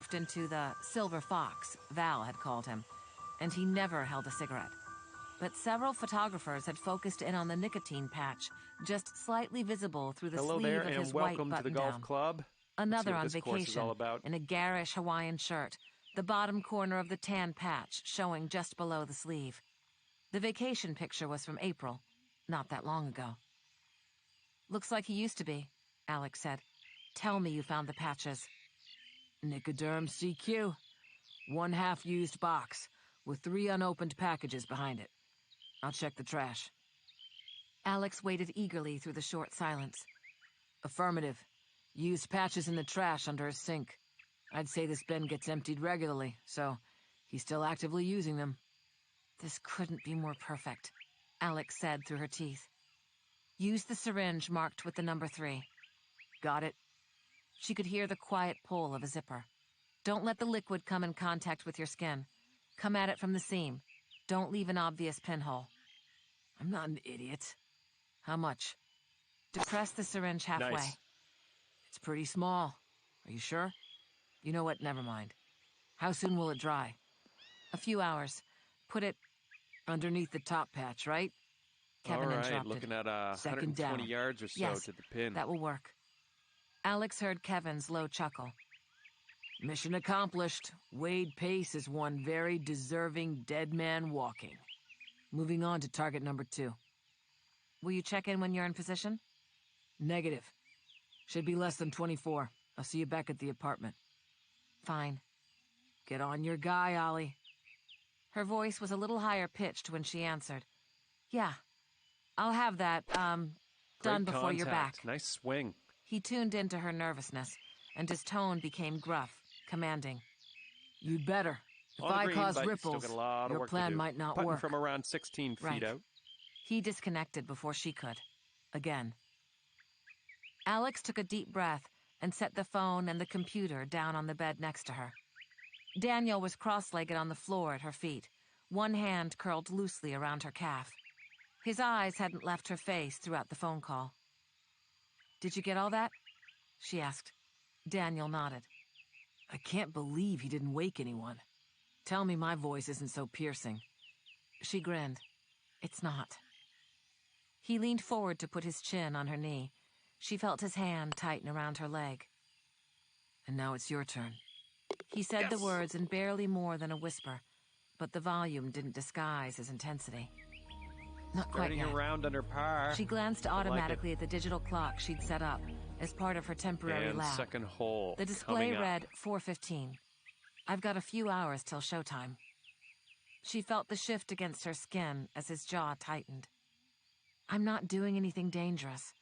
morphed into the silver fox Val had called him, and he never held a cigarette. But several photographers had focused in on the nicotine patch, just slightly visible through the sleeve there, of his and white welcome to the button-down. golf club. Another on this course is all vacation, about. in a garish Hawaiian shirt, the bottom corner of the tan patch showing just below the sleeve. The vacation picture was from April, not that long ago. "Looks like he used to be," Alex said. "Tell me you found the patches." Nicoderm CQ. One half-used box, with 3 unopened packages behind it. I'll check the trash. Alex waited eagerly through the short silence. Affirmative. Used patches in the trash under his sink. I'd say this bin gets emptied regularly, so he's still actively using them. "This couldn't be more perfect," Alex said through her teeth. "Use the syringe marked with the number 3. Got it. She could hear the quiet pull of a zipper. "Don't let the liquid come in contact with your skin. Come at it from the seam. Don't leave an obvious pinhole." I'm not an idiot. How much? Depress the syringe halfway. Nice. It's pretty small. Are you sure? You know what? Never mind. How soon will it dry? "A few hours. Put it underneath the top patch, right? Kevin all right, interrupted. looking at Second 120 down. yards or so Yes, to the pin. that will work. Alex heard Kevin's low chuckle. Mission accomplished. Wade Pace is one very deserving dead man walking. Moving on to target number 2. "Will you check in when you're in position?" Negative. Should be less than 24. I'll see you back at the apartment. "Fine." Get on your guy, Ollie. Her voice was a little higher pitched when she answered. "Yeah. I'll have that, done Great before you're contact. back." Nice swing. He tuned into her nervousness, and his tone became gruff, commanding. You'd better. If On the I green, cause but still ripples, got a lot of your work to plan do. might not Putting work. from around 16 feet Right. out. He disconnected before she could. Again. Alex took a deep breath and set the phone and the computer down on the bed next to her. Daniel was cross-legged on the floor at her feet, one hand curled loosely around her calf. His eyes hadn't left her face throughout the phone call. "Did you get all that?" she asked. Daniel nodded. I can't believe he didn't wake anyone. Tell me my voice isn't so piercing. She grinned. "It's not." He leaned forward to put his chin on her knee. She felt his hand tighten around her leg. And now it's your turn. He said the words in barely more than a whisper, but the volume didn't disguise his intensity. Not quite Starting yet. around under par. She glanced automatically at the digital clock she'd set up as part of her temporary And lab. second hole. The display coming up. read 4:15. "I've got a few hours till showtime." She felt the shift against her skin as his jaw tightened. "I'm not doing anything dangerous,"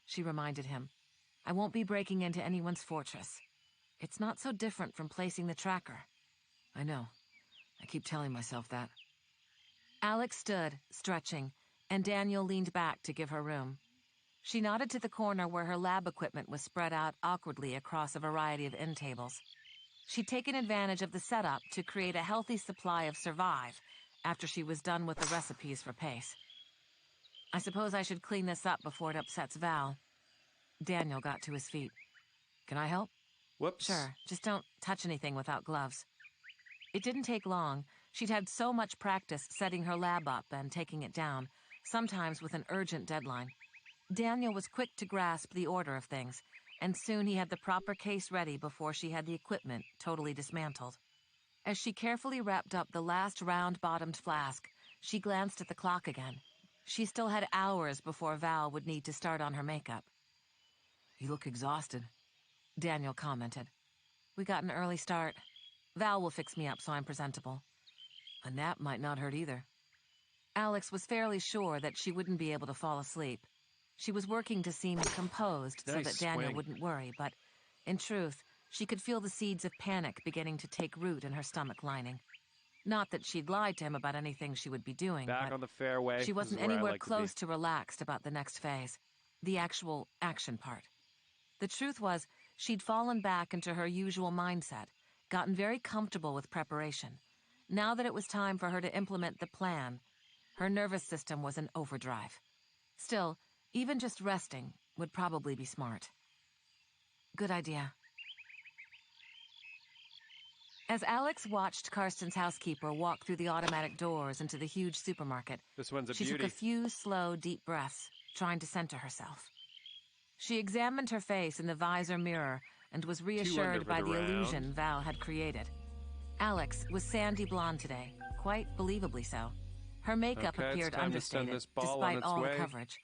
she reminded him. "I won't be breaking into anyone's fortress. It's not so different from placing the tracker." I know. I keep telling myself that. Alex stood, stretching, and Daniel leaned back to give her room. She nodded to the corner where her lab equipment was spread out awkwardly across a variety of end tables. She'd taken advantage of the setup to create a healthy supply of Survive after she was done with the recipes for Pace. "I suppose I should clean this up before it upsets Val." Daniel got to his feet. Can I help? Whoops. "Sure, just don't touch anything without gloves." It didn't take long. She'd had so much practice setting her lab up and taking it down, sometimes with an urgent deadline. Daniel was quick to grasp the order of things, and soon he had the proper case ready before she had the equipment totally dismantled. As she carefully wrapped up the last round-bottomed flask, she glanced at the clock again. She still had hours before Val would need to start on her makeup. You look exhausted. Daniel commented. "We got an early start. Val will fix me up so I'm presentable." A nap might not hurt either. Alex was fairly sure that she wouldn't be able to fall asleep. She was working to seem composed so Nice that Daniel swing. wouldn't worry, but in truth, she could feel the seeds of panic beginning to take root in her stomach lining. Not that she'd lied to him about anything she would be doing, Back but on the fairway. she This wasn't is where I anywhere like to be. close to relaxed about the next phase, the actual action part. The truth was, she'd fallen back into her usual mindset, gotten very comfortable with preparation. Now that it was time for her to implement the plan, her nervous system was in overdrive. Still, even just resting would probably be smart. Good idea. As Alex watched Karsten's housekeeper walk through the automatic doors into the huge supermarket, This one's a she beauty. took a few slow, deep breaths, trying to center herself. She examined her face in the visor mirror and was reassured by the illusion Val had created. Alex was sandy blonde today, quite believably so. Her makeup appeared understated, despite all the coverage.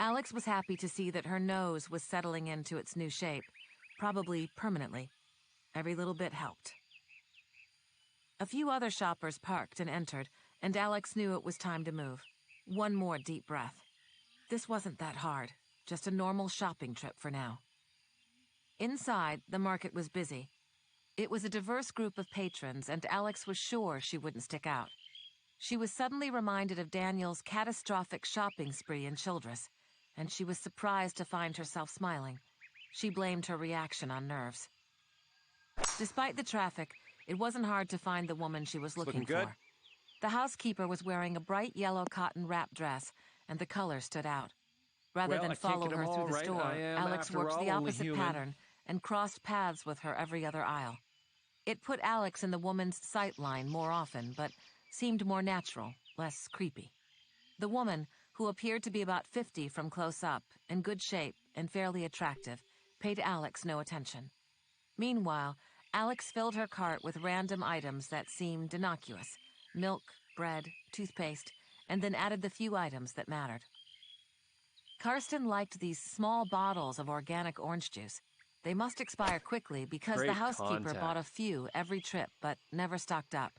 Alex was happy to see that her nose was settling into its new shape, probably permanently. Every little bit helped. A few other shoppers parked and entered, and Alex knew it was time to move. One more deep breath. This wasn't that hard, just a normal shopping trip for now. Inside, the market was busy. It was a diverse group of patrons, and Alex was sure she wouldn't stick out. She was suddenly reminded of Daniel's catastrophic shopping spree in Childress, and she was surprised to find herself smiling. She blamed her reaction on nerves. Despite the traffic, it wasn't hard to find the woman she was looking for. The housekeeper was wearing a bright yellow cotton wrap dress, and the color stood out. Rather than follow her through the store, Alex worked the opposite pattern and crossed paths with her every other aisle. It put Alex in the woman's sight line more often, but seemed more natural, less creepy. The woman, who appeared to be about 50 from close up, in good shape and fairly attractive, paid Alex no attention. Meanwhile, Alex filled her cart with random items that seemed innocuous: milk, bread, toothpaste, and then added the few items that mattered. Karsten liked these small bottles of organic orange juice. They must expire quickly because the housekeeper bought a few every trip but never stocked up.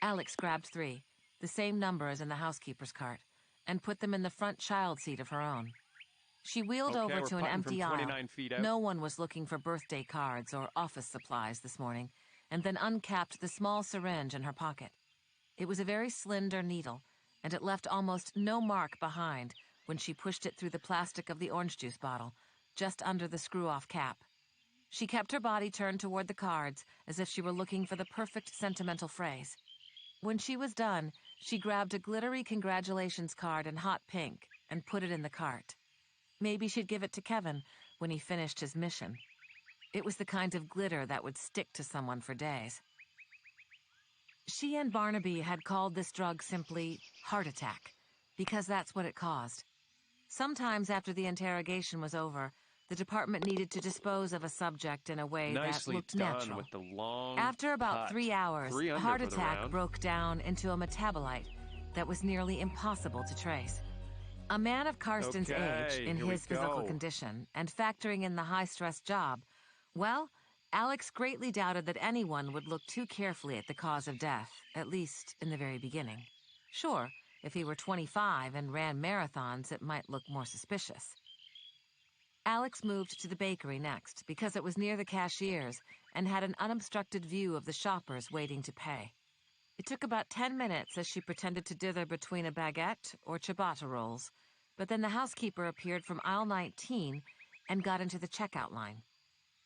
Alex grabbed 3, the same number as in the housekeeper's cart, and put them in the front child seat of her own. She wheeled over to an empty aisle. No one was looking for birthday cards or office supplies this morning, and then uncapped the small syringe in her pocket. It was a very slender needle, and it left almost no mark behind when she pushed it through the plastic of the orange juice bottle, just under the screw-off cap. She kept her body turned toward the cards as if she were looking for the perfect sentimental phrase. When she was done, she grabbed a glittery congratulations card in hot pink and put it in the cart. Maybe she'd give it to Kevin when he finished his mission. It was the kind of glitter that would stick to someone for days. She and Barnaby had called this drug simply heart attack, because that's what it caused. Sometimes after the interrogation was over, the department needed to dispose of a subject in a way that looked natural. With the long After about cut. 3 hours, a heart attack broke down into a metabolite that was nearly impossible to trace. A man of Karsten's age, in his physical condition, and factoring in the high-stress job, well, Alex greatly doubted that anyone would look too carefully at the cause of death, at least in the very beginning. Sure, if he were 25 and ran marathons, it might look more suspicious. Alex moved to the bakery next because it was near the cashiers and had an unobstructed view of the shoppers waiting to pay. It took about 10 minutes as she pretended to dither between a baguette or ciabatta rolls, but then the housekeeper appeared from aisle 19 and got into the checkout line.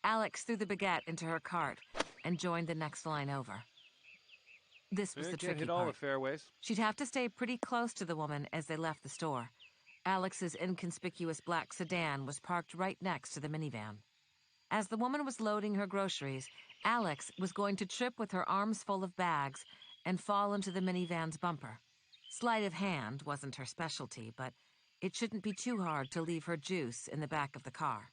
Alex threw the baguette into her cart and joined the next line over. This was the tricky part. She'd have to stay pretty close to the woman as they left the store. Alex's inconspicuous black sedan was parked right next to the minivan. As the woman was loading her groceries, Alex was going to trip with her arms full of bags and fall into the minivan's bumper. Sleight of hand wasn't her specialty, but it shouldn't be too hard to leave her juice in the back of the car.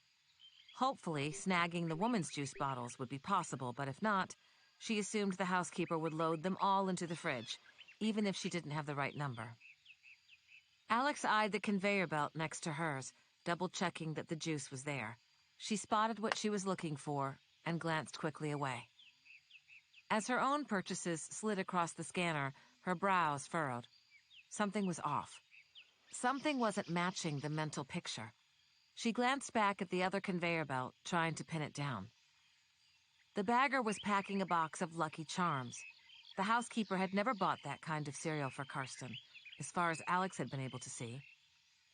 Hopefully, snagging the woman's juice bottles would be possible, but if not, she assumed the housekeeper would load them all into the fridge, even if she didn't have the right number. Alex eyed the conveyor belt next to hers, double-checking that the juice was there. She spotted what she was looking for and glanced quickly away. As her own purchases slid across the scanner, her brows furrowed. Something was off. Something wasn't matching the mental picture. She glanced back at the other conveyor belt, trying to pin it down. The bagger was packing a box of Lucky Charms. The housekeeper had never bought that kind of cereal for Karsten, as far as Alex had been able to see.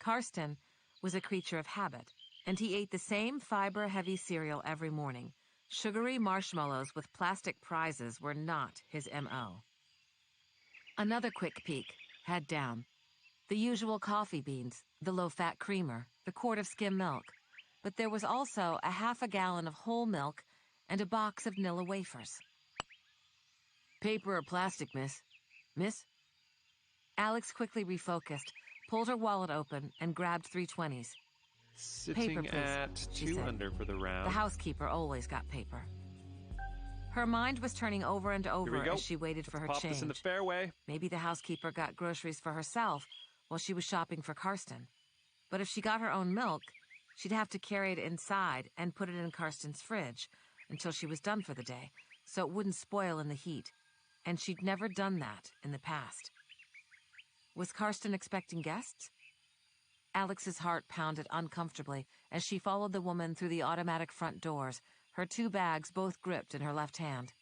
Karsten was a creature of habit, and he ate the same fiber-heavy cereal every morning. Sugary marshmallows with plastic prizes were not his M.O. Another quick peek, head down. The usual coffee beans, the low-fat creamer, the quart of skim milk. But there was also a half a gallon of whole milk and a box of Nilla wafers. Paper or plastic, miss? Miss? Alex quickly refocused, pulled her wallet open, and grabbed 320s. Sitting Paper, please, at she 2 said. under for the round. The housekeeper always got paper. Her mind was turning over and Here we over go. as she waited for her Pop change. this in the fairway. Maybe the housekeeper got groceries for herself while she was shopping for Karsten. But if she got her own milk, she'd have to carry it inside and put it in Karsten's fridge until she was done for the day, so it wouldn't spoil in the heat. And she'd never done that in the past. Was Karsten expecting guests? Alex's heart pounded uncomfortably as she followed the woman through the automatic front doors, her 2 bags both gripped in her left hand.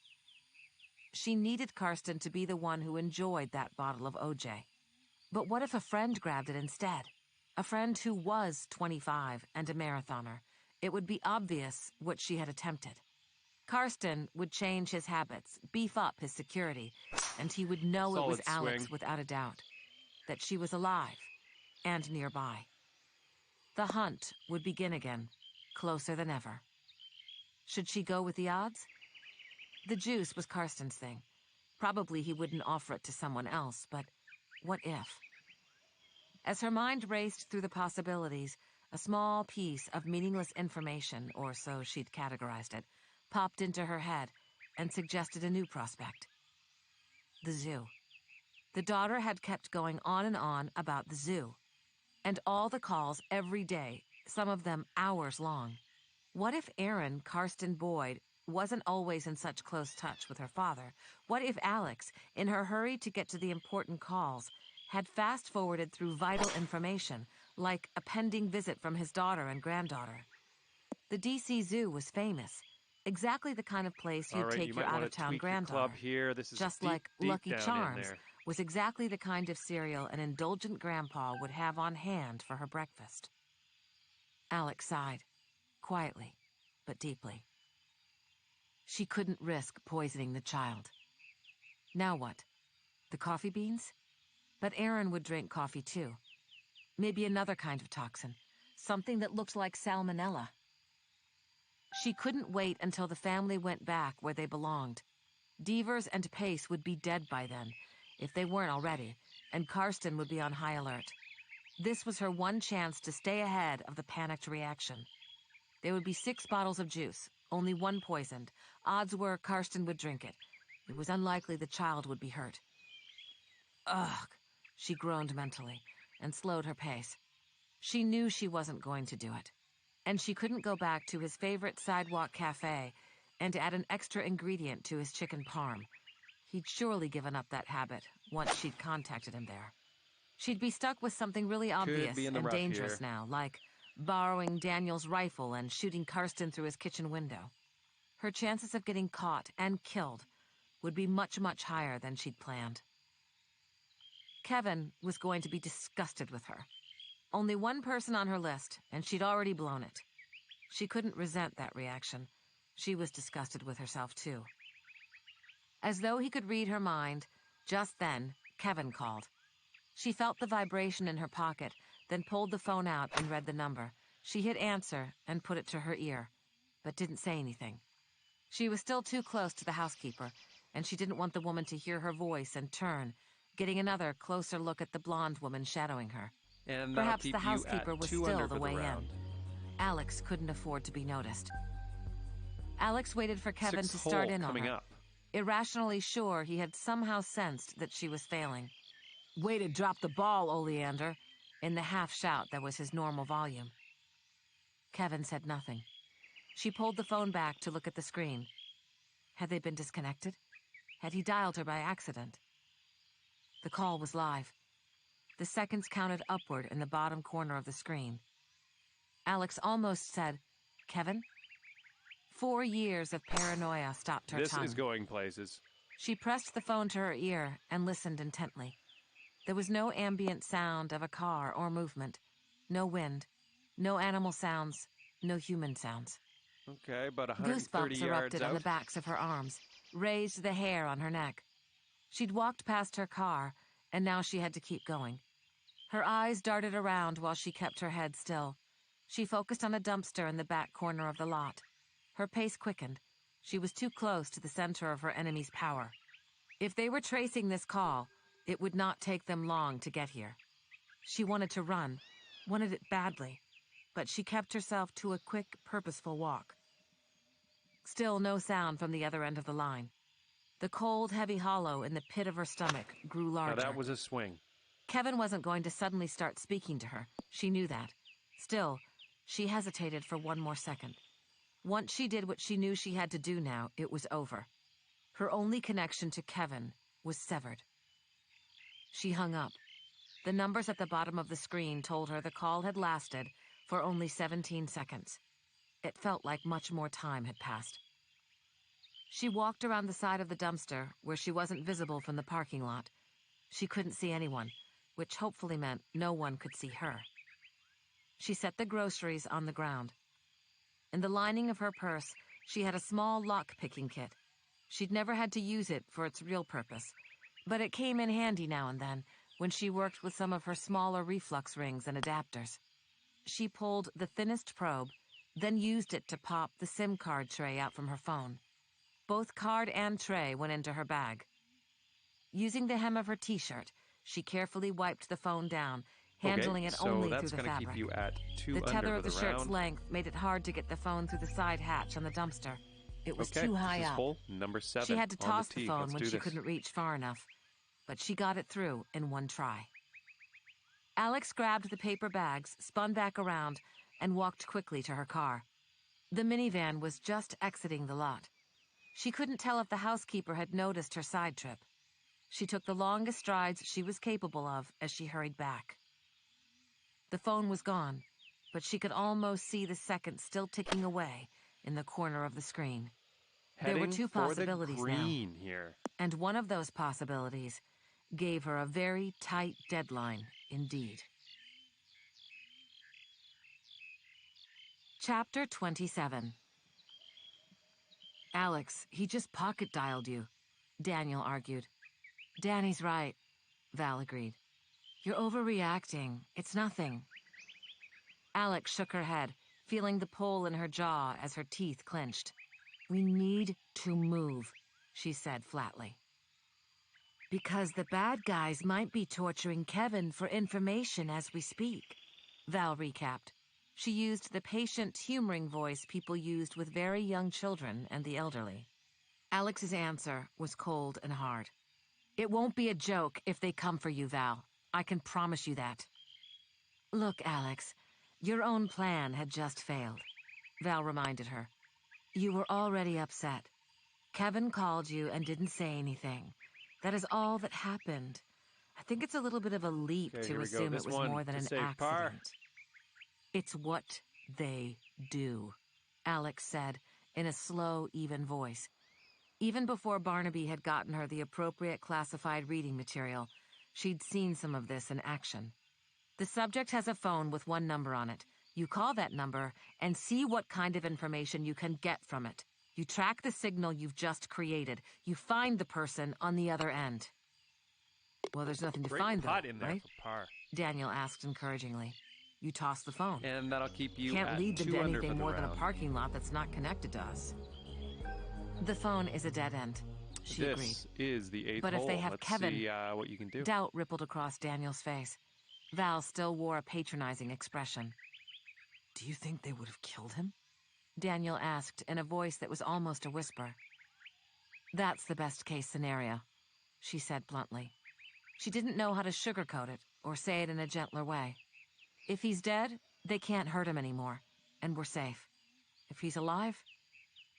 She needed Karsten to be the one who enjoyed that bottle of OJ. But what if a friend grabbed it instead? A friend who was 25 and a marathoner. It would be obvious what she had attempted. Karsten would change his habits, beef up his security, and he would know it was Solid Alex swing. without a doubt. That she was alive and nearby. The hunt would begin again, closer than ever. Should she go with the odds? The juice was Karsten's thing. Probably he wouldn't offer it to someone else, but what if? As her mind raced through the possibilities, a small piece of meaningless information, or so she'd categorized it, popped into her head and suggested a new prospect. The zoo. The daughter had kept going on and on about the zoo. And all the calls every day, some of them hours long. What if Erin Karsten Boyd wasn't always in such close touch with her father? What if Alex, in her hurry to get to the important calls, had fast-forwarded through vital information, like a pending visit from his daughter and granddaughter? The DC Zoo was famous, exactly the kind of place All you'd right, take you your might want to out-of-town tweak your granddaughter. club here. This is Just deep, like deep Lucky down in Charms there. was exactly the kind of cereal an indulgent grandpa would have on hand for her breakfast. Alex sighed, quietly, but deeply. She couldn't risk poisoning the child. Now what? The coffee beans? But Erin would drink coffee too. Maybe another kind of toxin, something that looked like salmonella. She couldn't wait until the family went back where they belonged. Devers and Pace would be dead by then, if they weren't already, and Karsten would be on high alert. This was her one chance to stay ahead of the panicked reaction. There would be 6 bottles of juice, only 1 poisoned. Odds were Karsten would drink it. It was unlikely the child would be hurt. Ugh, she groaned mentally, and slowed her pace. She knew she wasn't going to do it. And she couldn't go back to his favorite sidewalk cafe and add an extra ingredient to his chicken parm. He'd surely given up that habit once she'd contacted him there. She'd be stuck with something really obvious be in the and rough dangerous here. now, like borrowing Daniel's rifle and shooting Karsten through his kitchen window. Her chances of getting caught and killed would be much, much higher than she'd planned. Kevin was going to be disgusted with her. Only one person on her list, and she'd already blown it. She couldn't resent that reaction. She was disgusted with herself, too. As though he could read her mind, just then, Kevin called. She felt the vibration in her pocket, then pulled the phone out and read the number. She hit answer and put it to her ear, but didn't say anything. She was still too close to the housekeeper, and she didn't want the woman to hear her voice and turn, getting another closer look at the blonde woman shadowing her. And Perhaps that'll the keep you housekeeper at was 2 still under the for way the in. round. Alex couldn't afford to be noticed. Alex waited for Kevin 6 to start hole in on coming her, up. irrationally sure he had somehow sensed that she was failing. Way to drop the ball, Oleander. In the half-shout that was his normal volume. Kevin said nothing. She pulled the phone back to look at the screen. Had they been disconnected? Had he dialed her by accident? The call was live. The seconds counted upward in the bottom corner of the screen. Alex almost said, "Kevin?" 4 years of paranoia stopped her This tongue. is going places. She pressed the phone to her ear and listened intently. There was no ambient sound of a car or movement. No wind. No animal sounds. No human sounds. Okay, about 130 Goosebumps yards erupted on out. the backs of her arms, raised the hair on her neck. She'd walked past her car, and now she had to keep going. Her eyes darted around while she kept her head still. She focused on a dumpster in the back corner of the lot. Her pace quickened. She was too close to the center of her enemy's power. If they were tracing this call, it would not take them long to get here. She wanted to run, wanted it badly, but she kept herself to a quick, purposeful walk. Still no sound from the other end of the line. The cold, heavy hollow in the pit of her stomach grew larger. Now that was a swing. Kevin wasn't going to suddenly start speaking to her. She knew that. Still, she hesitated for one more second. Once she did what she knew she had to do now, it was over. Her only connection to Kevin was severed. She hung up. The numbers at the bottom of the screen told her the call had lasted for only 17 seconds. It felt like much more time had passed. She walked around the side of the dumpster where she wasn't visible from the parking lot. She couldn't see anyone, which hopefully meant no one could see her. She set the groceries on the ground. In the lining of her purse, she had a small lock-picking kit. She'd never had to use it for its real purpose, but it came in handy now and then when she worked with some of her smaller reflux rings and adapters. She pulled the thinnest probe, then used it to pop the SIM card tray out from her phone. Both card and tray went into her bag. Using the hem of her t-shirt, she carefully wiped the phone down, handling it only through the fabric. Keep you at 2 The tether under of the for shirt's round. length made it hard to get the phone through the side hatch on the dumpster. It was too high this is up. hole number 7 She had to on toss the the tee. phone Let's when do she this. couldn't reach far enough, but she got it through in one try. Alex grabbed the paper bags, spun back around, and walked quickly to her car. The minivan was just exiting the lot. She couldn't tell if the housekeeper had noticed her side trip. She took the longest strides she was capable of as she hurried back. The phone was gone, but she could almost see the seconds still ticking away in the corner of the screen. There were two possibilities for the green here. And one of those possibilities gave her a very tight deadline indeed. Chapter 27. Alex, he just pocket-dialed you, Daniel argued. Danny's right, Val agreed. You're overreacting. It's nothing. Alex shook her head, feeling the pull in her jaw as her teeth clenched. We need to move, she said flatly. Because the bad guys might be torturing Kevin for information as we speak, Val recapped. She used the patient, humoring voice people used with very young children and the elderly. Alex's answer was cold and hard. It won't be a joke if they come for you, Val. I can promise you that. Look, Alex, your own plan had just failed, Val reminded her. You were already upset. Kevin called you and didn't say anything. That is all that happened. I think it's a little bit of a leap to assume it was more than an accident. It's what they do, Alex said in a slow, even voice. Even before Barnaby had gotten her the appropriate classified reading material, she'd seen some of this in action. The subject has a phone with one number on it. You call that number and see what kind of information you can get from it. You track the signal you've just created. You find the person on the other end. Well, there's nothing to find, though, in there right? For par. Daniel asked encouragingly. You toss the phone. And that'll keep you Can't at lead them 2 to under anything for the more than a round. parking lot that's not connected to us. The phone is a dead end, she agreed. This is the 8th But if hole. they have Let's Kevin, see what you can do. Doubt rippled across Daniel's face. Val still wore a patronizing expression. Do you think they would have killed him? Daniel asked in a voice that was almost a whisper. That's the best-case scenario, she said bluntly. She didn't know how to sugarcoat it or say it in a gentler way. If he's dead, they can't hurt him anymore, and we're safe. If he's alive,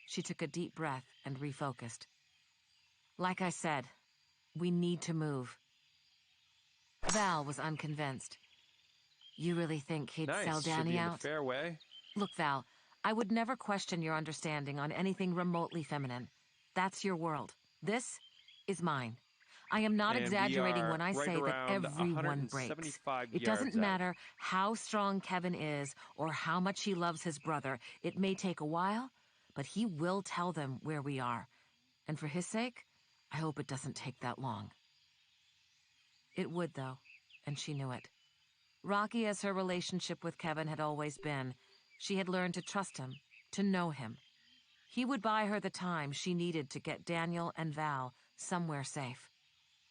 she took a deep breath and refocused. Like I said, we need to move. Val was unconvinced. You really think he'd sell Should Danny be in the out? fairway. Look, Val, I would never question your understanding on anything remotely feminine. That's your world. This is mine. I am not And exaggerating when I we are say right that around everyone breaks. 175 It doesn't yards out. matter how strong Kevin is or how much he loves his brother. It may take a while, but he will tell them where we are. And for his sake, I hope it doesn't take that long. It would, though, and she knew it. Rocky as her relationship with Kevin had always been, she had learned to trust him, to know him. He would buy her the time she needed to get Daniel and Val somewhere safe.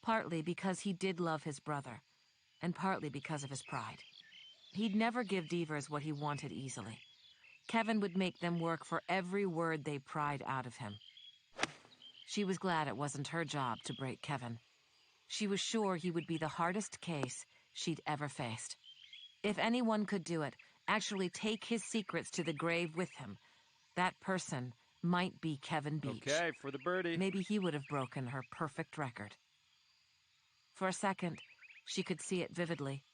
Partly because he did love his brother, and partly because of his pride. He'd never give Devers what he wanted easily. Kevin would make them work for every word they pried out of him. She was glad it wasn't her job to break Kevin. She was sure he would be the hardest case she'd ever faced. If anyone could do it, actually take his secrets to the grave with him, that person might be Kevin Beach. Okay, for the birdie. Maybe he would have broken her perfect record. For a second, she could see it vividly.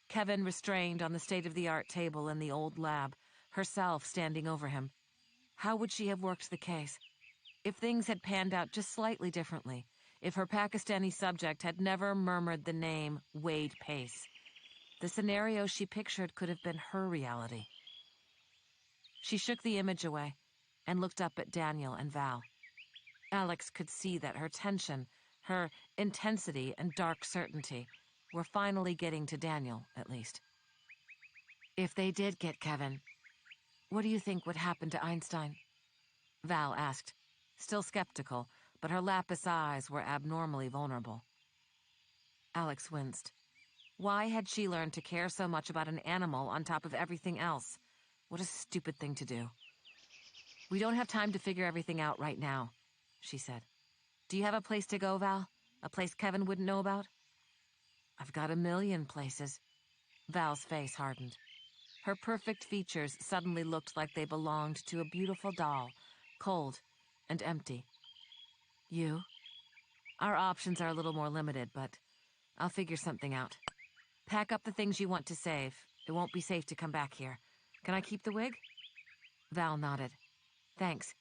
Kevin restrained on the state-of-the-art table in the old lab, herself standing over him. How would she have worked the case? If things had panned out just slightly differently, if her Pakistani subject had never murmured the name Wade Pace, the scenario she pictured could have been her reality. She shook the image away and looked up at Daniel and Val. Alex could see that her tension, her intensity and dark certainty were finally getting to Daniel, at least. If they did get Kevin, what do you think would happen to Einstein? Val asked, still skeptical, but her lapis eyes were abnormally vulnerable. Alex winced. Why had she learned to care so much about an animal on top of everything else? What a stupid thing to do. We don't have time to figure everything out right now, she said. Do you have a place to go, Val? A place Kevin wouldn't know about? I've got a million places. Val's face hardened. Her perfect features suddenly looked like they belonged to a beautiful doll, cold and empty. You? Our options are a little more limited, but I'll figure something out. Pack up the things you want to save. It won't be safe to come back here. Can I keep the wig? Val nodded. Thanks.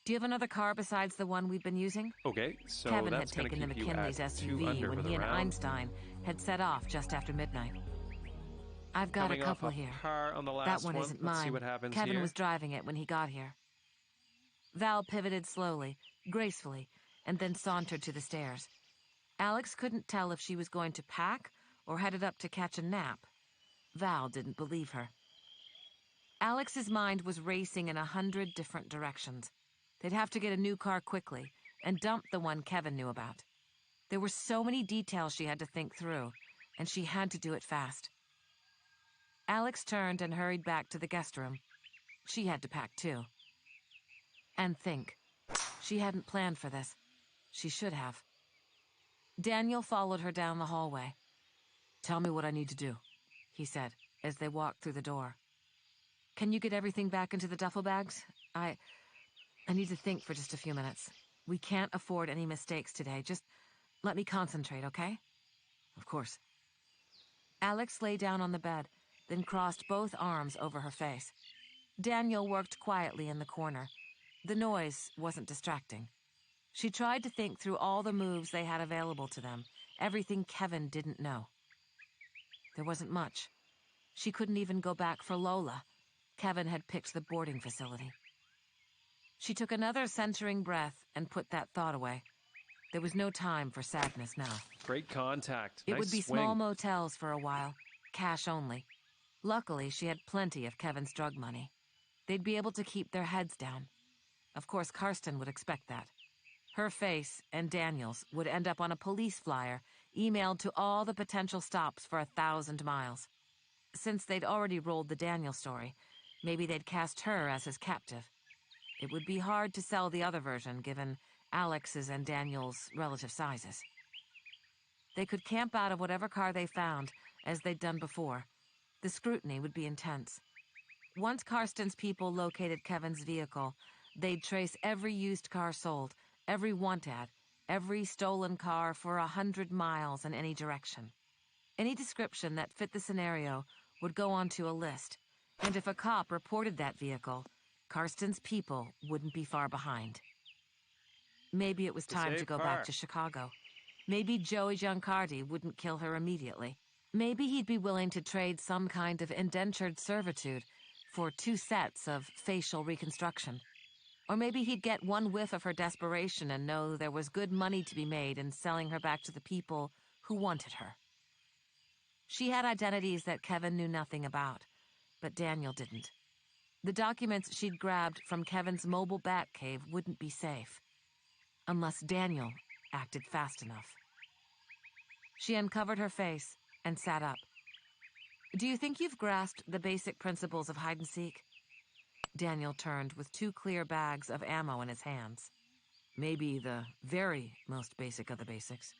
Do you have another car besides the one we've been using? Okay, so Kevin had that's going to taken the keep you McKinley's at 2 SUV under when for he the and round. Einstein had set off just after midnight. I've got Coming a couple off a here. par on the last That one isn't Let's see mine. what happens Kevin here. was driving it when he got here. Val pivoted slowly, gracefully, and then sauntered to the stairs. Alex couldn't tell if she was going to pack or headed up to catch a nap. Val didn't believe her. Alex's mind was racing in 100 different directions. They'd have to get a new car quickly and dump the one Kevin knew about. There were so many details she had to think through, and she had to do it fast. Alex turned and hurried back to the guest room. She had to pack too. And think. She hadn't planned for this. She should have. Daniel followed her down the hallway. Tell me what I need to do, he said, as they walked through the door. Can you get everything back into the duffel bags? I need to think for just a few minutes. We can't afford any mistakes today. Just let me concentrate, okay? Of course. Alex lay down on the bed, then crossed both arms over her face. Daniel worked quietly in the corner. The noise wasn't distracting. She tried to think through all the moves they had available to them, everything Kevin didn't know. There wasn't much. She couldn't even go back for Lola. Kevin had picked the boarding facility. She took another centering breath and put that thought away. There was no time for sadness now. Great contact. It Nice would be swing. small motels for a while, cash only. Luckily, she had plenty of Kevin's drug money. They'd be able to keep their heads down. Of course, Karsten would expect that. Her face and Daniel's would end up on a police flyer emailed to all the potential stops for 1,000 miles. Since they'd already rolled the Daniel story, maybe they'd cast her as his captive. It would be hard to sell the other version, given Alex's and Daniel's relative sizes. They could camp out of whatever car they found, as they'd done before. The scrutiny would be intense. Once Karsten's people located Kevin's vehicle, they'd trace every used car sold, every want ad, every stolen car for 100 miles in any direction. Any description that fit the scenario would go onto a list, and if a cop reported that vehicle, Karsten's people wouldn't be far behind. Maybe it was time to go back to Chicago. Maybe Joey Giancardi wouldn't kill her immediately. Maybe he'd be willing to trade some kind of indentured servitude for 2 sets of facial reconstruction. Or maybe he'd get one whiff of her desperation and know there was good money to be made in selling her back to the people who wanted her. She had identities that Kevin knew nothing about, but Daniel didn't. The documents she'd grabbed from Kevin's mobile Batcave wouldn't be safe. Unless Daniel acted fast enough. She uncovered her face and sat up. Do you think you've grasped the basic principles of hide-and-seek? Daniel turned with 2 clear bags of ammo in his hands. Maybe the very most basic of the basics.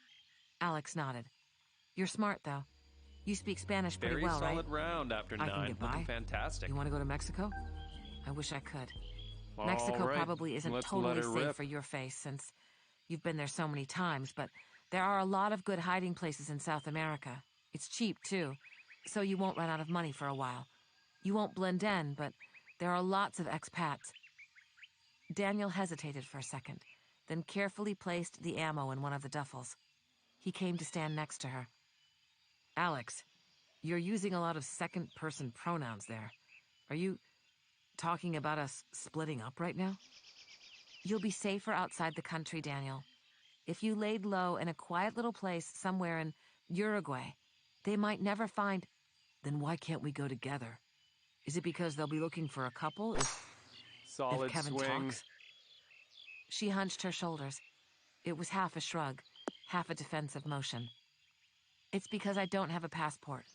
Alex nodded. You're smart, though. You speak Spanish pretty Very well, right? solid round after I can 9. get by. Looking fantastic. You want to go to Mexico? I wish I could. All Mexico right, probably isn't let's totally let her safe rip. for your face since you've been there so many times, but there are a lot of good hiding places in South America. It's cheap, too, so you won't run out of money for a while. You won't blend in, but there are lots of expats. Daniel hesitated for a second, then carefully placed the ammo in one of the duffels. He came to stand next to her. Alex, you're using a lot of second-person pronouns there. Are you talking about us splitting up right now? You'll be safer outside the country, Daniel. If you laid low in a quiet little place somewhere in Uruguay, they might never find... Then why can't we go together? Is it because they'll be looking for a couple if Solid Kevin swing. talks? She hunched her shoulders. It was half a shrug, half a defensive motion. It's because I don't have a passport.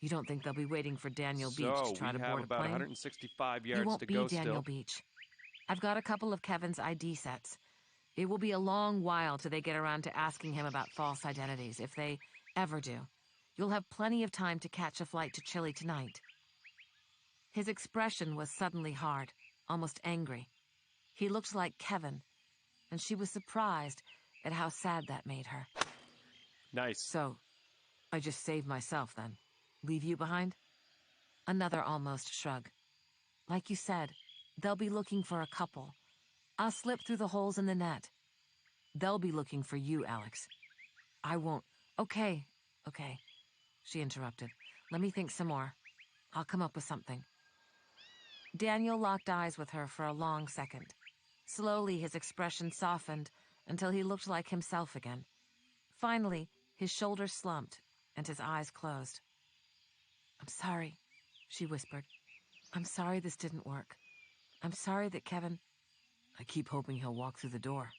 You don't think they'll be waiting for Daniel Beach to try to we have board a about plane? 165 You yards won't to be go Daniel still. Beach. I've got a couple of Kevin's ID sets. It will be a long while till they get around to asking him about false identities, if they ever do. You'll have plenty of time to catch a flight to Chile tonight. His expression was suddenly hard, almost angry. He looked like Kevin, and she was surprised at how sad that made her. Nice. So, I just saved myself then. Leave you behind? Another almost shrug. Like you said, they'll be looking for a couple. I'll slip through the holes in the net. They'll be looking for you, Alex. I won't. Okay. She interrupted. Let me think some more. I'll come up with something. Daniel locked eyes with her for a long second. Slowly, his expression softened until he looked like himself again. Finally, his shoulders slumped and his eyes closed. I'm sorry, she whispered. I'm sorry this didn't work. I'm sorry that Kevin... I keep hoping he'll walk through the door,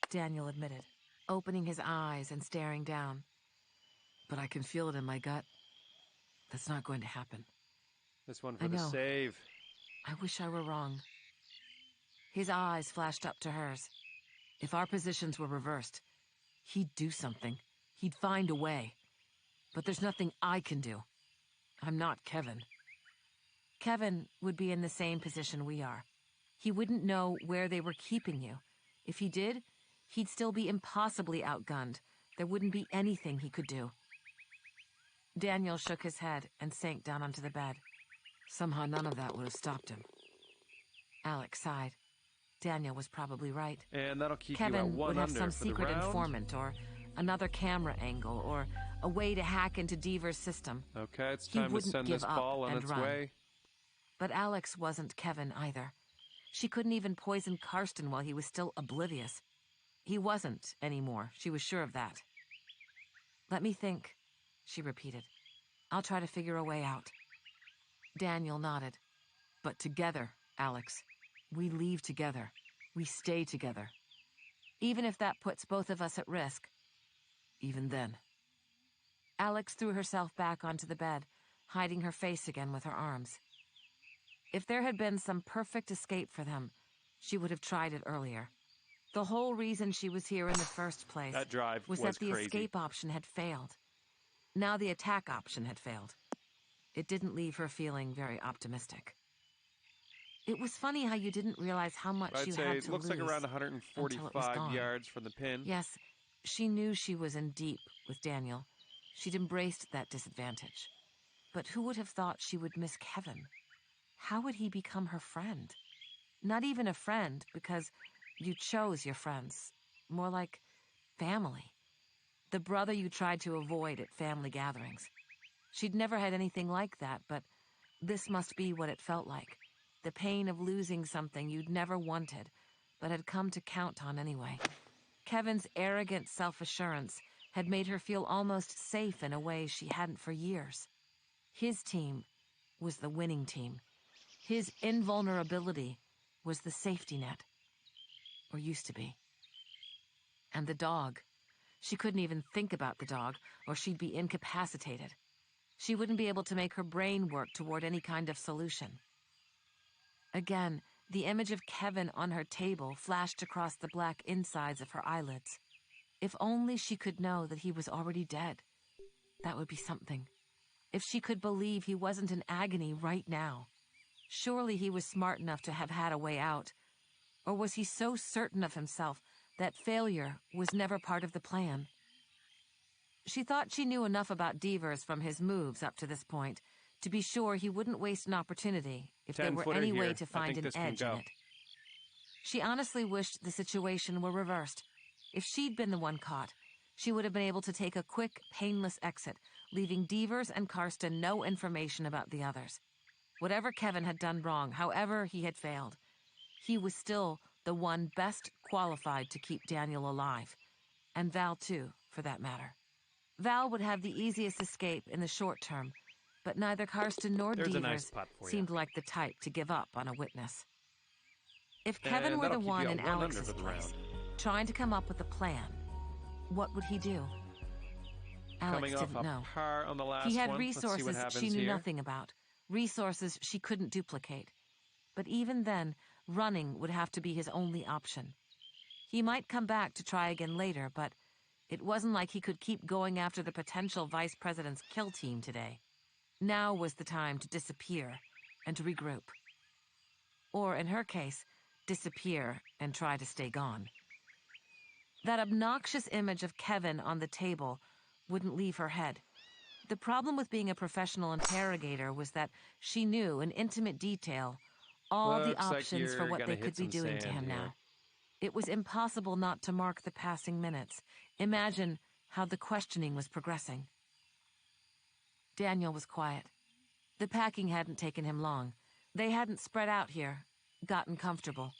Daniel admitted, opening his eyes and staring down. But I can feel it in my gut. That's not going to happen. This one I for the know. save. I wish I were wrong. His eyes flashed up to hers. If our positions were reversed, he'd do something. He'd find a way. But there's nothing I can do. I'm not Kevin. Kevin would be in the same position we are. He wouldn't know where they were keeping you. If he did, he'd still be impossibly outgunned. There wouldn't be anything he could do. Daniel shook his head and sank down onto the bed. Somehow none of that would have stopped him. Alex sighed. Daniel was probably right. And that'll keep you at Kevin 1 would have under some for the secret round. informant or another camera angle or a way to hack into Deaver's system. Okay, it's He time to wouldn't send give this up ball on and its run. way. But Alex wasn't Kevin either. She couldn't even poison Karsten while he was still oblivious. He wasn't anymore, she was sure of that. Let me think, she repeated. I'll try to figure a way out. Daniel nodded. But together, Alex. We leave together. We stay together. Even if that puts both of us at risk. Even then. Alex threw herself back onto the bed, hiding her face again with her arms. If there had been some perfect escape for them, she would have tried it earlier. The whole reason she was here in the first place That drive was was that the crazy. escape option had failed. Now the attack option had failed. It didn't leave her feeling very optimistic. It was funny how you didn't realize how much I'd you say had it to looks lose like around until it was 145 gone. yards from the pin. Yes, she knew she was in deep with Daniel. She'd embraced that disadvantage. But who would have thought she would miss Kevin? How would he become her friend? Not even a friend, because you chose your friends. More like family. The brother you tried to avoid at family gatherings. She'd never had anything like that, but this must be what it felt like. The pain of losing something you'd never wanted, but had come to count on anyway. Kevin's arrogant self-assurance had made her feel almost safe in a way she hadn't for years. His team was the winning team. His invulnerability was the safety net. Or used to be. And the dog. She couldn't even think about the dog, or she'd be incapacitated. She wouldn't be able to make her brain work toward any kind of solution. Again, the image of Kevin on her table flashed across the black insides of her eyelids. If only she could know that he was already dead. That would be something. If she could believe he wasn't in agony right now. Surely he was smart enough to have had a way out. Or was he so certain of himself that failure was never part of the plan? She thought she knew enough about Devers from his moves up to this point to be sure he wouldn't waste an opportunity if there were any way to find an edge in it. She honestly wished the situation were reversed. If she'd been the one caught, she would have been able to take a quick, painless exit, leaving Devers and Karsten no information about the others. Whatever Kevin had done wrong, however he had failed, he was still the one best qualified to keep Daniel alive. And Val, too, for that matter. Val would have the easiest escape in the short term, but neither Karsten nor Devers seemed like the type to give up on a witness. If Kevin were the one in Alex's place, trying to come up with a plan, what would he do? Alex didn't know. He had resources she knew nothing about, resources she couldn't duplicate. But even then, running would have to be his only option. He might come back to try again later, but it wasn't like he could keep going after the potential vice president's kill team today. Now was the time to disappear and to regroup. Or, in her case, disappear and try to stay gone. That obnoxious image of Kevin on the table wouldn't leave her head. The problem with being a professional interrogator was that she knew in intimate detail all the options for what they could be doing to him now. It was impossible not to mark the passing minutes, imagine how the questioning was progressing. Daniel was quiet. The packing hadn't taken him long. They hadn't spread out here, gotten comfortable.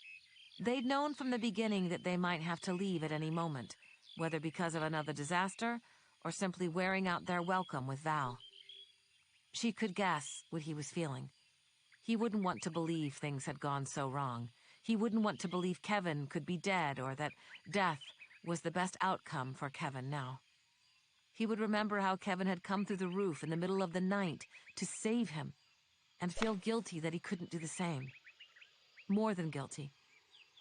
They'd known from the beginning that they might have to leave at any moment, whether because of another disaster or simply wearing out their welcome with Val. She could guess what he was feeling. He wouldn't want to believe things had gone so wrong. He wouldn't want to believe Kevin could be dead or that death was the best outcome for Kevin now. He would remember how Kevin had come through the roof in the middle of the night to save him and feel guilty that he couldn't do the same. More than guilty.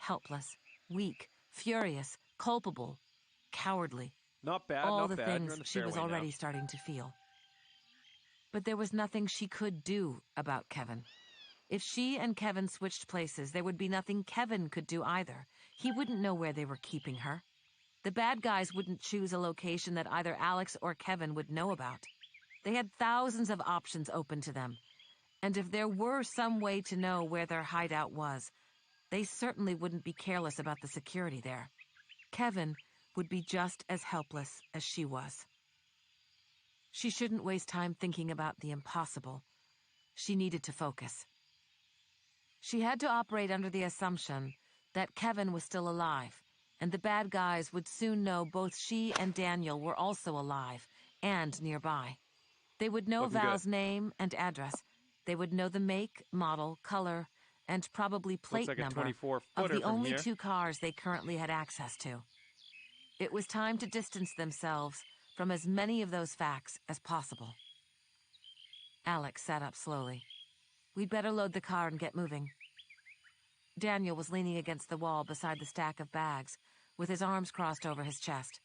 Helpless, weak, furious, culpable, cowardly. Not bad, all not the bad. things she was already starting to feel. But there was nothing she could do about Kevin. If she and Kevin switched places, there would be nothing Kevin could do either. He wouldn't know where they were keeping her. The bad guys wouldn't choose a location that either Alex or Kevin would know about. They had thousands of options open to them. And if there were some way to know where their hideout was, they certainly wouldn't be careless about the security there. Kevin would be just as helpless as she was. She shouldn't waste time thinking about the impossible. She needed to focus. She had to operate under the assumption that Kevin was still alive, and the bad guys would soon know both she and Daniel were also alive and nearby. They would know Val's name and address. They would know the make, model, color, and probably plate number of the only two cars they currently had access to. It was time to distance themselves from as many of those facts as possible. Alex sat up slowly. We'd better load the car and get moving. Daniel was leaning against the wall beside the stack of bags, with his arms crossed over his chest.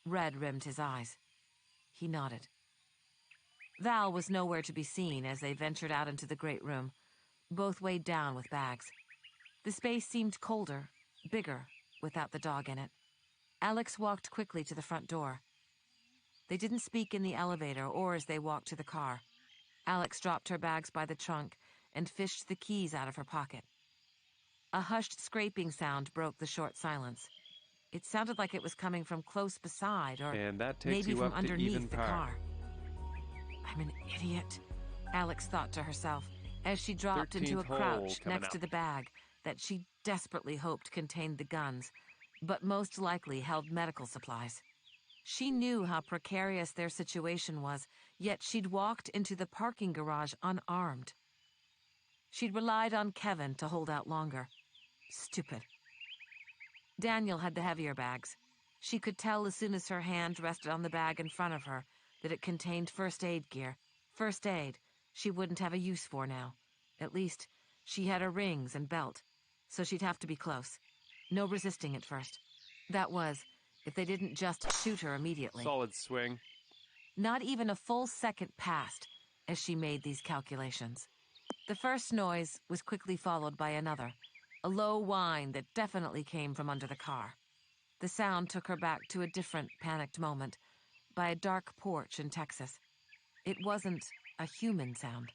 Red rimmed his eyes. He nodded. Val was nowhere to be seen as they ventured out into the great room, both weighed down with bags. The space seemed colder, bigger, without the dog in it. Alex walked quickly to the front door. They didn't speak in the elevator or as they walked to the car. Alex dropped her bags by the trunk and fished the keys out of her pocket. A hushed scraping sound broke the short silence. It sounded like it was coming from close beside or maybe from underneath the car. I'm an idiot, Alex thought to herself as she dropped into a crouch next to the bag that she desperately hoped contained the guns, but most likely held medical supplies. She knew how precarious their situation was, yet she'd walked into the parking garage unarmed. She'd relied on Kevin to hold out longer. Stupid. Daniel had the heavier bags. She could tell as soon as her hand rested on the bag in front of her that it contained first aid gear. First aid she wouldn't have a use for now. At least, she had her rings and belt, so she'd have to be close. No resisting at first. That was, if they didn't just shoot her immediately. Solid swing. Not even a full second passed as she made these calculations. The first noise was quickly followed by another, a low whine that definitely came from under the car. The sound took her back to a different panicked moment, by a dark porch in Texas. It wasn't a human sound.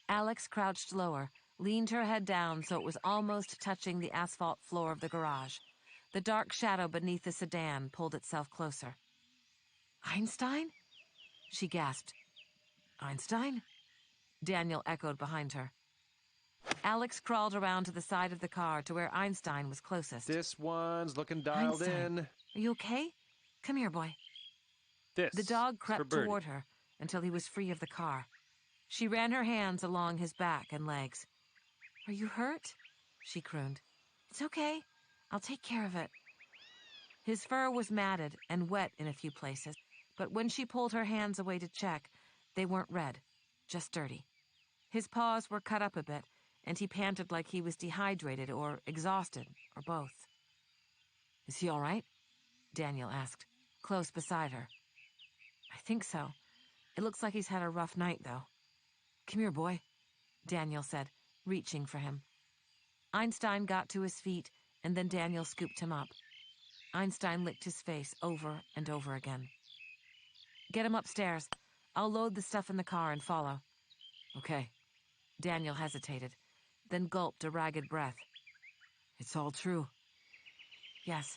Alex crouched lower, leaned her head down so it was almost touching the asphalt floor of the garage. The dark shadow beneath the sedan pulled itself closer. "Einstein?" she gasped. "Einstein?" Daniel echoed behind her. Alex crawled around to the side of the car to where Einstein was closest. This one's looking dialed Einstein, in. are you okay? Come here, boy. This The dog is for crept Birdie. toward her until he was free of the car. She ran her hands along his back and legs. "Are you hurt?" she crooned. "It's okay. I'll take care of it." His fur was matted and wet in a few places, but when she pulled her hands away to check, they weren't red, just dirty. His paws were cut up a bit, and he panted like he was dehydrated or exhausted, or both. "Is he all right?" Daniel asked, close beside her. "I think so. It looks like he's had a rough night, though." "Come here, boy," Daniel said, reaching for him. Einstein got to his feet, and then Daniel scooped him up. Einstein licked his face over and over again. "Get him upstairs. I'll load the stuff in the car and follow." "Okay." Daniel hesitated, then gulped a ragged breath. "It's all true." "Yes."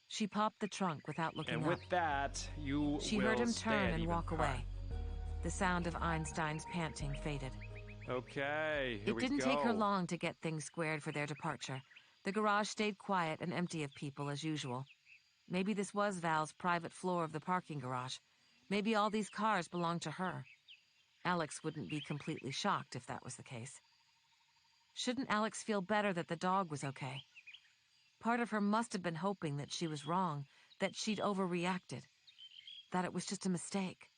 She popped the trunk without looking And up. with that, you She will heard him stay turn at and even walk par. away. The sound of Einstein's panting faded. Okay, here It we didn't go. take her long to get things squared for their departure. The garage stayed quiet and empty of people as usual. Maybe this was Val's private floor of the parking garage. Maybe all these cars belonged to her. Alex wouldn't be completely shocked if that was the case. Shouldn't Alex feel better that the dog was okay? Part of her must have been hoping that she was wrong, that she'd overreacted, that it was just a mistake.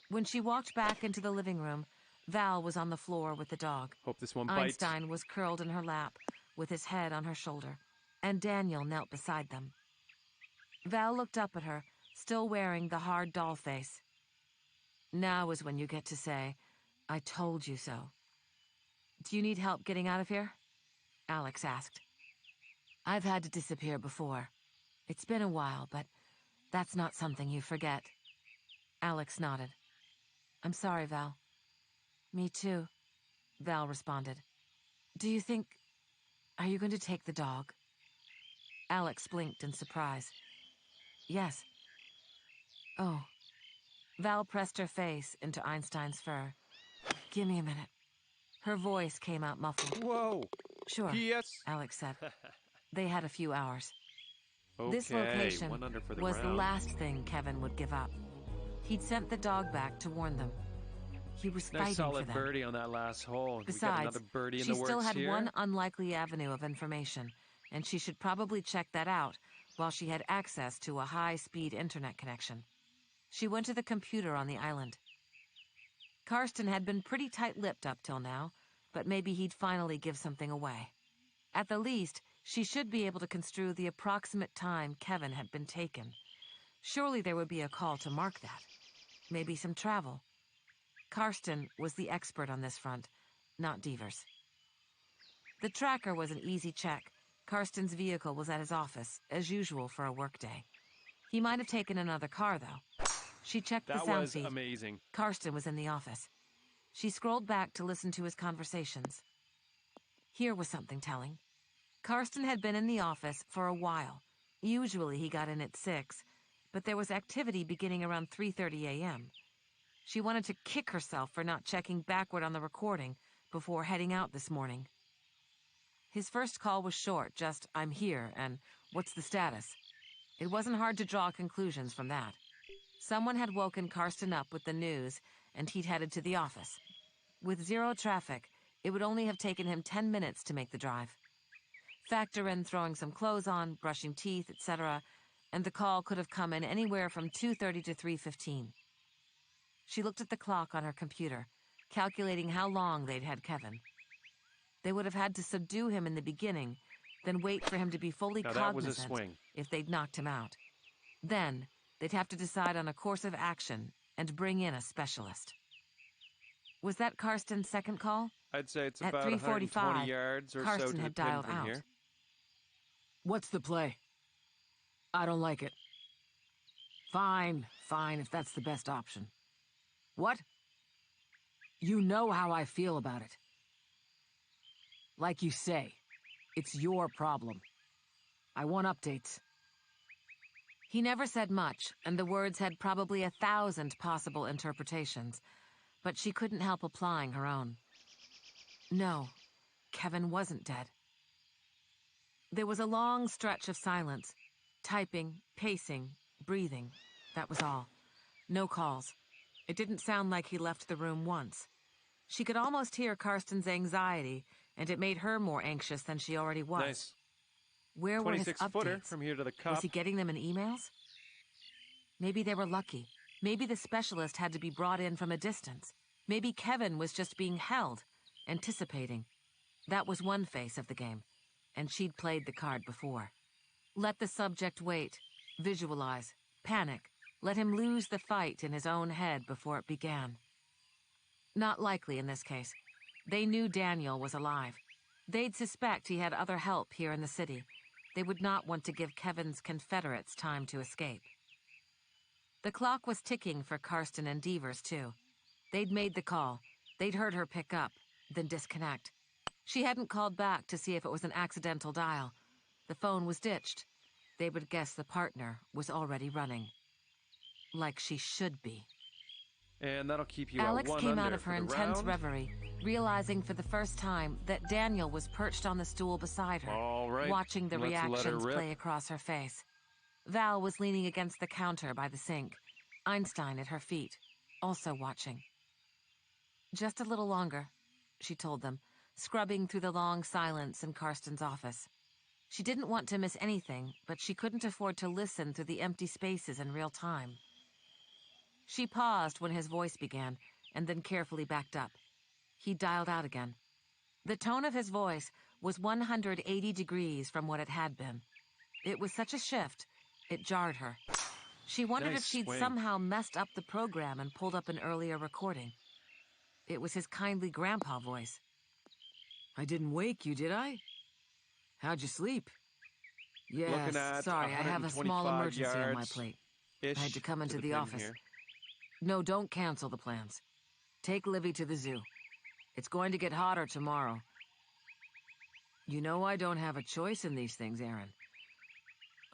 When she walked back into the living room, Val was on the floor with the dog. Hope this one bites. Einstein was curled in her lap, with his head on her shoulder, and Daniel knelt beside them. Val looked up at her, still wearing the hard doll face. "Now is when you get to say, 'I told you so.' Do you need help getting out of here?" Alex asked. "I've had to disappear before. It's been a while, but that's not something you forget." Alex nodded. "I'm sorry, Val." "Me too," Val responded. "Do you think... Are you going to take the dog?" Alex blinked in surprise. "Yes." "Oh." Val pressed her face into Einstein's fur. "Give me a minute." Her voice came out muffled. Whoa. "Sure," P.S. Alex said. They had a few hours. Okay, This location 1 under for the was the round. last thing Kevin would give up. He'd sent the dog back to warn them. He was fighting Nice for solid them. birdie on that last hole. We got Besides, another birdie in she the works still had here. one unlikely avenue of information, and she should probably check that out while she had access to a high-speed internet connection. She went to the computer on the island. Karsten had been pretty tight-lipped up till now, but maybe he'd finally give something away. At the least, she should be able to construe the approximate time Kevin had been taken. Surely there would be a call to mark that. Maybe some travel. Karsten was the expert on this front, not Devers. The tracker was an easy check. Karsten's vehicle was at his office, as usual for a workday. He might have taken another car, though. She checked the That sound was feed. amazing. Karsten was in the office. She scrolled back to listen to his conversations. Here was something telling. Karsten had been in the office for a while. Usually he got in at 6, but there was activity beginning around 3:30 a.m. She wanted to kick herself for not checking backward on the recording before heading out this morning. His first call was short, just, "I'm here," and "What's the status?" It wasn't hard to draw conclusions from that. Someone had woken Karsten up with the news, and he'd headed to the office. With zero traffic, it would only have taken him 10 minutes to make the drive. Factor in throwing some clothes on, brushing teeth, etc., and the call could have come in anywhere from 2:30 to 3:15. She looked at the clock on her computer, calculating how long they'd had Kevin. They would have had to subdue him in the beginning, then wait for him to be fully Now that was a cognizant swing. if they'd knocked him out. Then, they'd have to decide on a course of action and bring in a specialist. Was that Karsten's second call? I'd say it's At about 120 3:45, yards or so Karsten to the had pin dialed from out. here. What's the play? I don't like it. Fine, if that's the best option. What? You know how I feel about it. Like you say, it's your problem. I want updates. He never said much, and the words had probably 1,000 possible interpretations, but she couldn't help applying her own. No, Kevin wasn't dead. There was a long stretch of silence. Typing, pacing, breathing. That was all. No calls. It didn't sound like he left the room once. She could almost hear Karsten's anxiety, and it made her more anxious than she already was. Nice. Where were his 26-footer updates? from here to the cup. Was he getting them in emails? Maybe they were lucky. Maybe the specialist had to be brought in from a distance. Maybe Kevin was just being held, anticipating. That was one face of the game, and she'd played the card before. Let the subject wait, visualize, panic, let him lose the fight in his own head before it began. Not likely in this case. They knew Daniel was alive. They'd suspect he had other help here in the city. They would not want to give Kevin's Confederates time to escape. The clock was ticking for Karsten and Devers, too. They'd made the call. They'd heard her pick up, then disconnect. She hadn't called back to see if it was an accidental dial. The phone was ditched. They would guess the partner was already running. Like she should be. And that'll keep you Alex at one came under out of her for the intense round. reverie, realizing for the first time that Daniel was perched on the stool beside her, All right, watching the let's let her reactions rip. play across her face. Val was leaning against the counter by the sink, Einstein at her feet, also watching. Just a little longer, she told them, scrubbing through the long silence in Karsten's office. She didn't want to miss anything, but she couldn't afford to listen through the empty spaces in real time. She paused when his voice began, and then carefully backed up. He dialed out again. The tone of his voice was 180 degrees from what it had been. It was such a shift, it jarred her. She wondered Nice if she'd swing. somehow messed up the program and pulled up an earlier recording. It was his kindly grandpa voice. I didn't wake you, did I? How'd you sleep? Looking Yes, at sorry, I have a small 125 emergency on my yards plate. ish I had to come into the the pin office. here. No, don't cancel the plans. Take Livy to the zoo. It's going to get hotter tomorrow. You know I don't have a choice in these things, Aaron.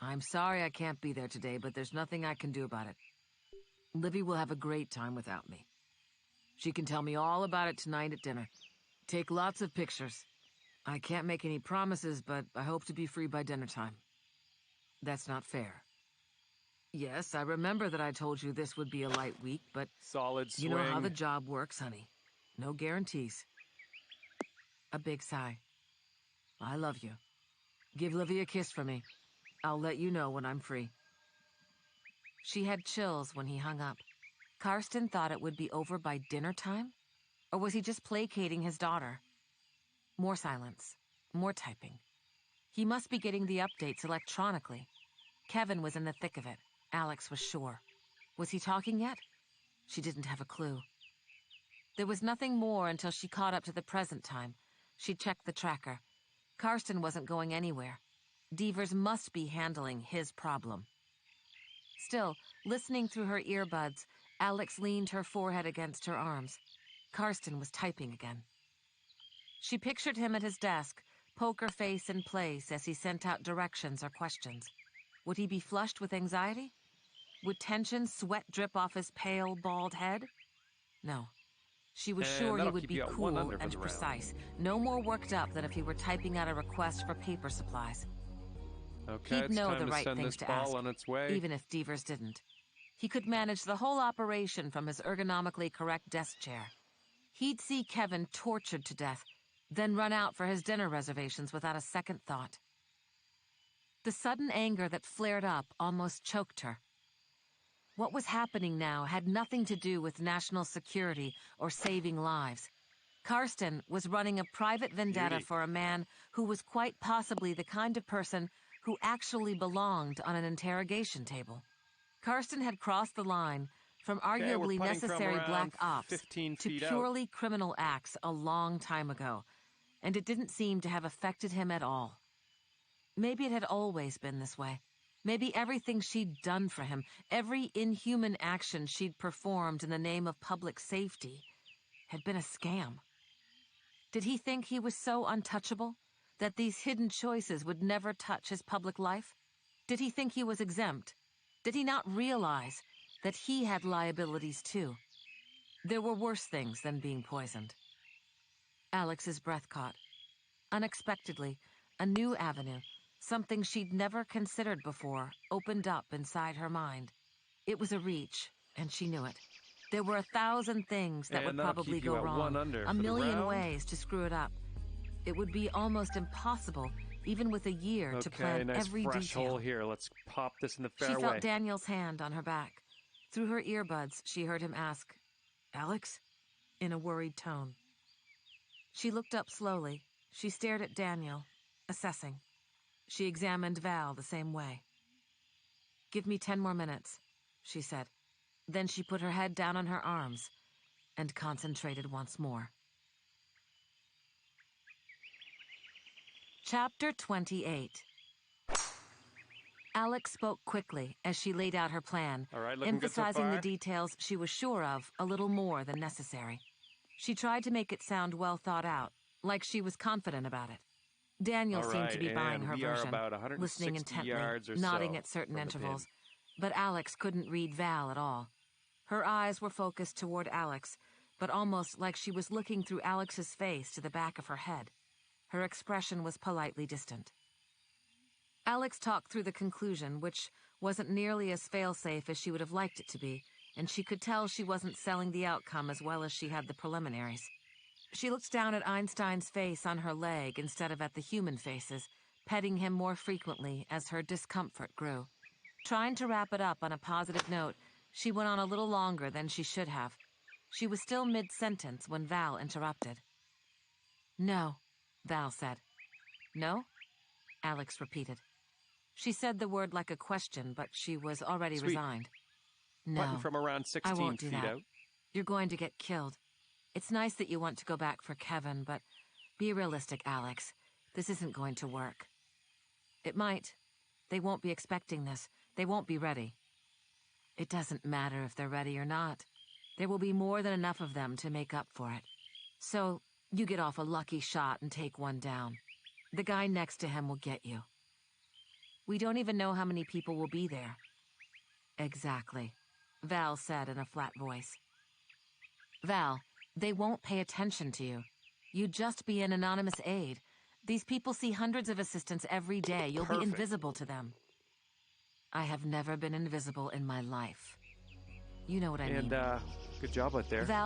I'm sorry I can't be there today, but there's nothing I can do about it. Livy will have a great time without me. She can tell me all about it tonight at dinner. Take lots of pictures. I can't make any promises, but I hope to be free by dinner time. That's not fair. Yes, I remember that I told you this would be a light week, but Solid swing. you know how the job works, honey. No guarantees. A big sigh. I love you. Give Livy a kiss for me. I'll let you know when I'm free. She had chills when he hung up. Karsten thought it would be over by dinner time? Or was he just placating his daughter? More silence. More typing. He must be getting the updates electronically. Kevin was in the thick of it. Alex was sure. Was he talking yet? She didn't have a clue. There was nothing more until she caught up to the present time. She checked the tracker. Karsten wasn't going anywhere. Devers must be handling his problem. Still, listening through her earbuds, Alex leaned her forehead against her arms. Karsten was typing again. She pictured him at his desk, poker face in place as he sent out directions or questions. Would he be flushed with anxiety? Would tension sweat drip off his pale, bald head? No. She was And sure he that'll would keep be you at one cool under for and the round. precise, no more worked up than if he were typing out a request for paper supplies. Okay, He'd it's know time the to right send things this to ball ask, on its way. even if Devers didn't. He could manage the whole operation from his ergonomically correct desk chair. He'd see Kevin tortured to death, then run out for his dinner reservations without a second thought. The sudden anger that flared up almost choked her. What was happening now had nothing to do with national security or saving lives. Karsten was running a private vendetta for a man who was quite possibly the kind of person who actually belonged on an interrogation table. Karsten had crossed the line from arguably necessary black ops to purely criminal acts a long time ago, and it didn't seem to have affected him at all. Maybe it had always been this way. Maybe everything she'd done for him, every inhuman action she'd performed in the name of public safety, had been a scam. Did he think he was so untouchable that these hidden choices would never touch his public life? Did he think he was exempt? Did he not realize that he had liabilities too? There were worse things than being poisoned. Alex's breath caught. Unexpectedly, a new avenue, something she'd never considered before, opened up inside her mind. It was a reach, and she knew it. There were 1,000 things that would probably go wrong, a million ways to screw it up. It would be almost impossible, even with a year, to plan every fresh detail. hole here. Let's pop this in the fairway. She felt Daniel's hand on her back. Through her earbuds, she heard him ask, "Alex?" in a worried tone. She looked up slowly. She stared at Daniel, assessing. She examined Val the same way. "Give me 10 more minutes," she said. Then she put her head down on her arms and concentrated once more. Chapter 28. Alex spoke quickly as she laid out her plan, emphasizing the details she was sure of a little more than necessary. She tried to make it sound well thought out, like she was confident about it. Daniel seemed to be buying her version, listening intently, nodding at certain intervals. But Alex couldn't read Val at all. Her eyes were focused toward Alex, but almost like she was looking through Alex's face to the back of her head. Her expression was politely distant. Alex talked through the conclusion, which wasn't nearly as fail-safe as she would have liked it to be, and she could tell she wasn't selling the outcome as well as she had the preliminaries. She looked down at Einstein's face on her leg instead of at the human faces, petting him more frequently as her discomfort grew. Trying to wrap it up on a positive note, she went on a little longer than she should have. She was still mid-sentence when Val interrupted. "No," Val said. "No?" Alex repeated. She said the word like a question, but she was already resigned. "No, Button from around 16 I won't do feet that. out. You're going to get killed. It's nice that you want to go back for Kevin, but be realistic, Alex. This isn't going to work." "It might. They won't be expecting this. They won't be ready." "It doesn't matter if they're ready or not. There will be more than enough of them to make up for it. So, you get off a lucky shot and take one down. The guy next to him will get you." "We don't even know how many people will be there." "Exactly," Val said in a flat voice. "Val, they won't pay attention to you. You'd just be an anonymous aide. These people see hundreds of assistants every day. You'll be invisible to them." "I have never been invisible in my life. You know what I mean." And, good job out there. Val